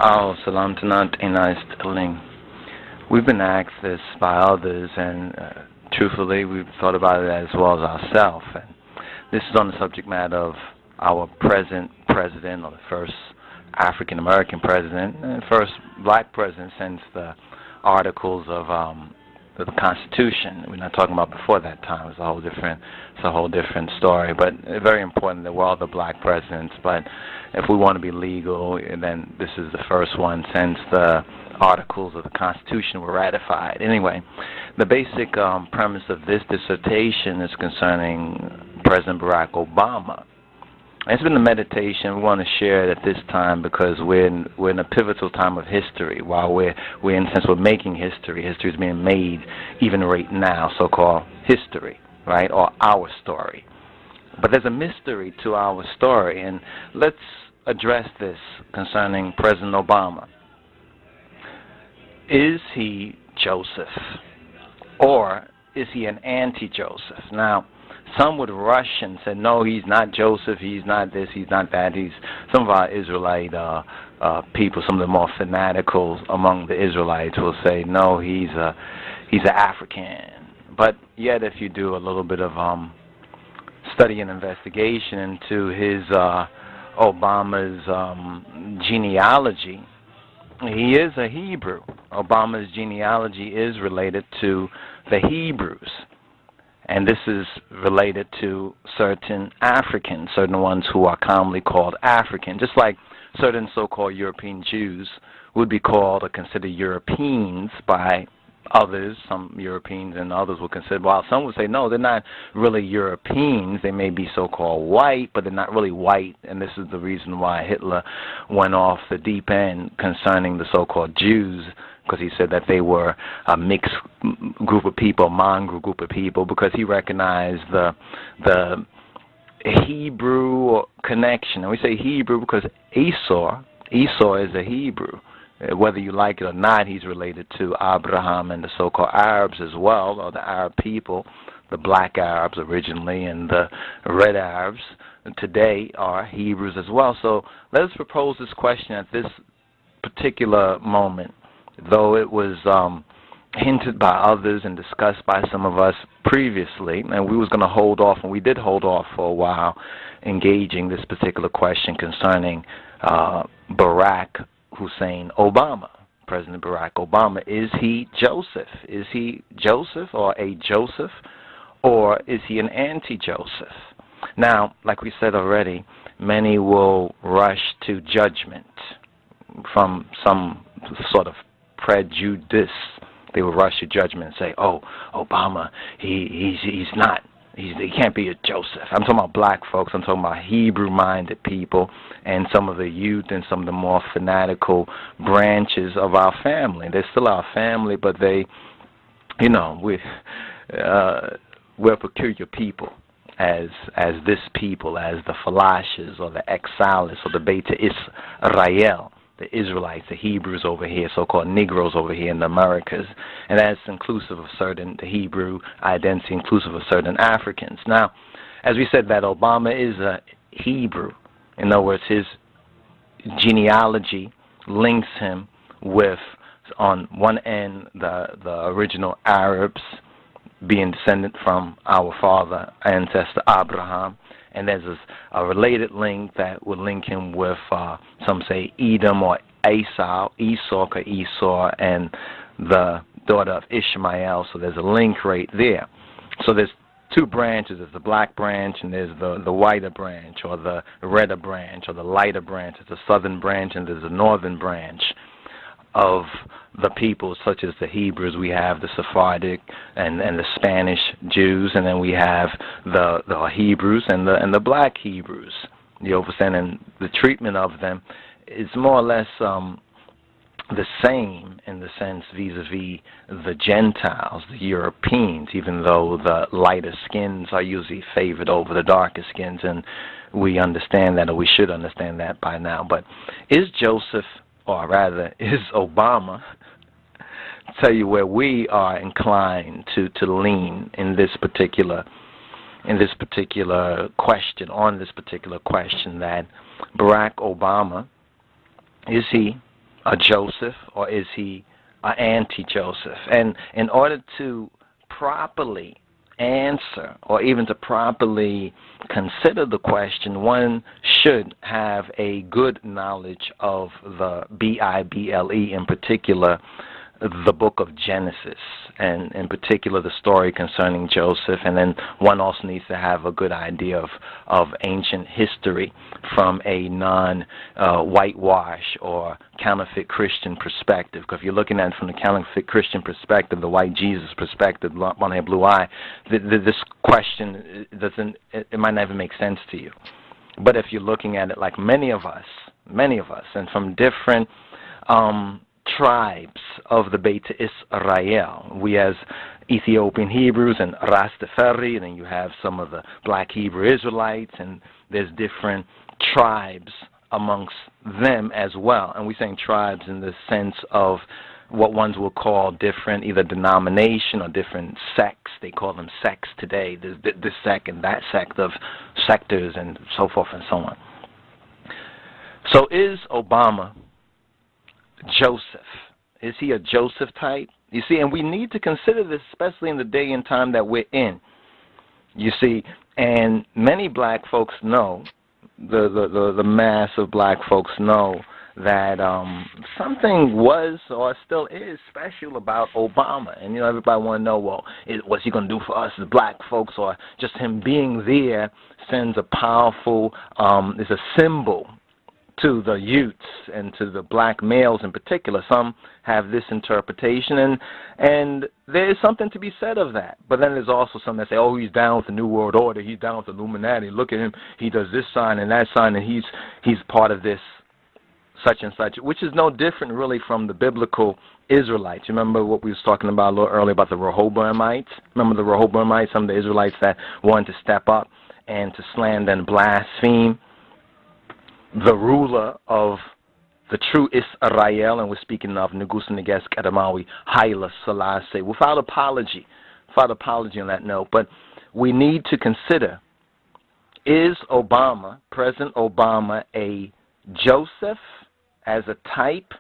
Salam Tanat Inaistaling. We've been asked this by others, and truthfully, we've thought about it as well as ourselves. And this is on the subject matter of our present president, or the first African American president, and first black president since the articles of the Constitution. We're not talking about before that time. It's a whole different story. But it's very important that we're all the black presidents. But if we want to be legal, then this is the first one since the articles of the Constitution were ratified. Anyway, the basic premise of this dissertation is concerning President Barack Obama. It's been a meditation we want to share it at this time because we're in a pivotal time of history. While we're in a sense we're making history. History is being made even right now, so-called history, right, or our story. But there's a mystery to our story, and let's address this concerning President Obama. Is he Joseph, or is he an anti-Joseph? Now, some would rush and say, no, he's not Joseph, he's not this, he's not that. Some of our Israelite people, some of the more fanatical among the Israelites will say, no, he's an African. But yet, if you do a little bit of study and investigation into his Obama's genealogy, he is a Hebrew. Obama's genealogy is related to the Hebrews. And this is related to certain Africans, certain ones who are commonly called African, just like certain so-called European Jews would be called or considered Europeans by others. Some Europeans and others would consider, while some would say, no, they're not really Europeans. They may be so-called white, but they're not really white. And this is the reason why Hitler went off the deep end concerning the so-called Jews, because he said that they were a mixed group of people, a mongrel group of people, because he recognized the Hebrew connection. And we say Hebrew because Esau is a Hebrew. Whether you like it or not, he's related to Abraham and the so-called Arabs as well, or the Arab people, the black Arabs originally, and the red Arabs today are Hebrews as well. So let us propose this question at this particular moment. Though it was hinted by others and discussed by some of us previously, and we was going to hold off, and we did hold off for a while, engaging this particular question concerning Barack Hussein Obama, President Barack Obama. Is he Joseph? Is he Joseph, or a Joseph, or is he an anti-Joseph? Now, like we said already, many will rush to judgment from some sort of prejudice. They will rush to judgment and say, "Oh, Obama, he can't be a Joseph." I'm talking about black folks. I'm talking about Hebrew-minded people and some of the youth and some of the more fanatical branches of our family. They're still our family, but we're a peculiar people as this people, as the Falashas or the Exiles or the Beta Israel. The Israelites, the Hebrews over here, so-called Negroes over here in the Americas, and that's inclusive of the Hebrew identity, inclusive of certain Africans. Now, as we said, that Obama is a Hebrew. In other words, his genealogy links him with, on one end, the original Arabs being descendant from our father, ancestor Abraham. And there's a related link that would link him with, some say, Edom or Esau, and the daughter of Ishmael. So there's a link right there. So there's two branches. There's the black branch and there's the whiter branch, or the redder branch, or the lighter branch. There's a southern branch and there's a northern branch of the people, such as the Hebrews. We have the Sephardic and the Spanish Jews, and then we have the Hebrews and the black Hebrews. You understand? And the treatment of them is more or less the same in the sense vis-a-vis the Gentiles, the Europeans, even though the lighter skins are usually favored over the darker skins, and we understand that, or we should understand that by now. But is Joseph, or rather, is Obama, tell you where we are inclined to lean in this particular question, on this particular question, that Barack Obama, is he a Joseph, or is he an anti-Joseph? And in order to properly answer or even to properly consider the question, one should have a good knowledge of the Bible, in particular the book of Genesis, and in particular the story concerning Joseph. And then one also needs to have a good idea of ancient history from a non-whitewash or counterfeit Christian perspective. Because if you're looking at it from the counterfeit Christian perspective, the white Jesus perspective, blonde hair, blue eye, this question it might never make sense to you. But if you're looking at it like many of us, and from different tribes of the Beta Israel. We as Ethiopian-Hebrews and Rastafari, and then you have some of the black Hebrew Israelites, and there's different tribes amongst them as well. And we're saying tribes in the sense of what ones will call different either denomination or different sects. They call them sects today. There's this sect and that sect of sectors and so forth and so on. So is Obama Joseph? Is he a Joseph type? You see, and we need to consider this, especially in the day and time that we're in. You see, and many black folks know, the mass of black folks know that something was or still is special about Obama. And, you know, everybody want to know, well, what's he going to do for us as black folks, or just him being there sends a powerful, is a symbol to the youths and to the black males in particular. Some have this interpretation, and there is something to be said of that. But then there's also some that say, oh, he's down with the New World Order, he's down with the Illuminati, look at him, he does this sign and that sign, and he's part of this such and such, which is no different really from the biblical Israelites. You remember what we was talking about a little earlier about the Rehoboamites? Remember the Rehoboamites, some of the Israelites that wanted to step up and to slander and blaspheme the ruler of the true Israel, and we're speaking of Negus Neges Kadamawi Haile Selassie, without apology on that note. But we need to consider, is Obama, President Obama, a Joseph as a type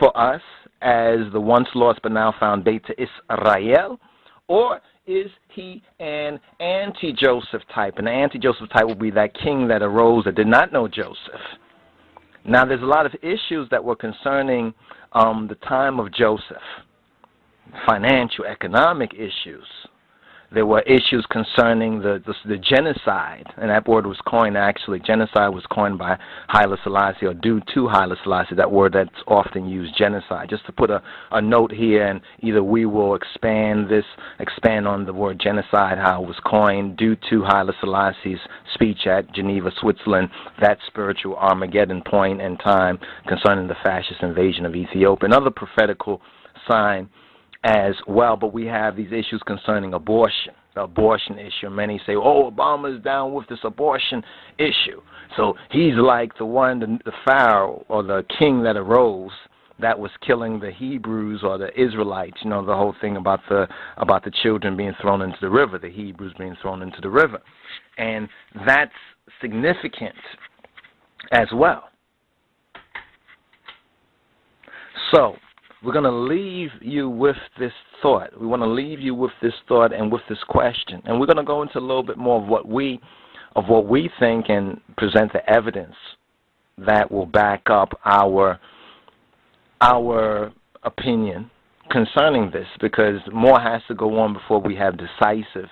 for us as the once lost but now found Beta Israel, or is he an anti-Joseph type? And the anti-Joseph type will be that king that arose that did not know Joseph. Now, there's a lot of issues that were concerning the time of Joseph. Financial, economic issues. There were issues concerning the genocide, and that word was coined, actually, genocide was coined by Haile Selassie, or due to Haile Selassie, that word that's often used, genocide. Just to put a note here, and either we will expand on the word genocide, how it was coined, due to Haile Selassie's speech at Geneva, Switzerland, that spiritual Armageddon point in time concerning the fascist invasion of Ethiopia. Another prophetical sign as well, but we have these issues concerning abortion, the abortion issue. Many say, oh, Obama is down with this abortion issue. So he's like the one, the Pharaoh or the king that arose that was killing the Hebrews or the Israelites. You know, the whole thing about the children being thrown into the river, the Hebrews being thrown into the river. And that's significant as well. So we're going to leave you with this thought. We want to leave you with this thought and with this question. And we're going to go into a little bit more of what we think and present the evidence that will back up our opinion concerning this, because more has to go on before we have decisive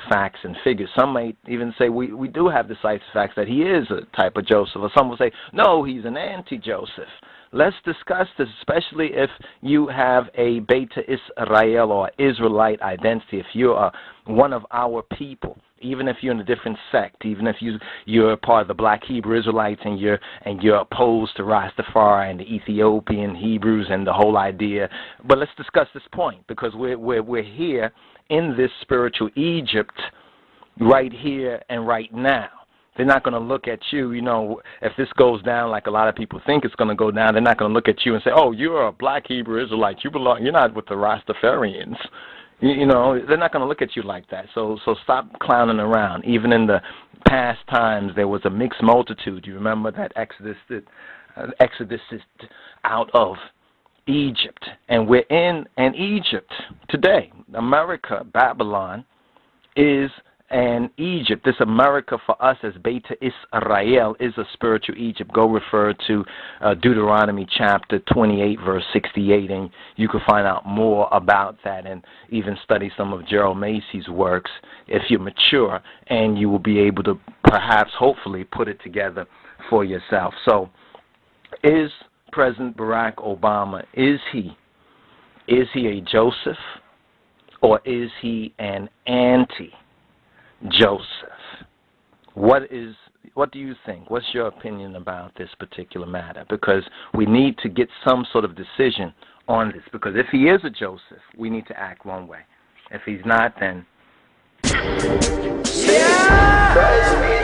facts and figures. Some might even say we do have decisive facts that he is a type of Joseph, or some will say, no, he's an anti-Joseph. Let's discuss this, especially if you have a Beta Israel or Israelite identity, if you're one of our people, even if you're in a different sect, even if you're part of the black Hebrew Israelites and you're opposed to Rastafari and the Ethiopian-Hebrews and the whole idea. But let's discuss this point, because we're here in this spiritual Egypt right here and right now. They're not going to look at you, you know, if this goes down like a lot of people think it's going to go down, they're not going to look at you and say, oh, you're a black Hebrew Israelite, you're not with the Rastafarians. You know, they're not going to look at you like that. So stop clowning around. Even in the past times there was a mixed multitude. You remember that Exodus is out of Egypt, and we're in Egypt today. America, Babylon, is an Egypt. This America for us as Beta Israel is a spiritual Egypt. Go refer to Deuteronomy chapter 28, verse 68, and you can find out more about that and even study some of Gerald Macy's works if you're mature, and you will be able to perhaps, hopefully, put it together for yourself. So, is President Barack Obama, is he a Joseph, or is he an anti-Joseph? What do you think? What's your opinion about this particular matter? Because we need to get some sort of decision on this. Because if he is a Joseph, we need to act one way. If he's not, then... Yeah!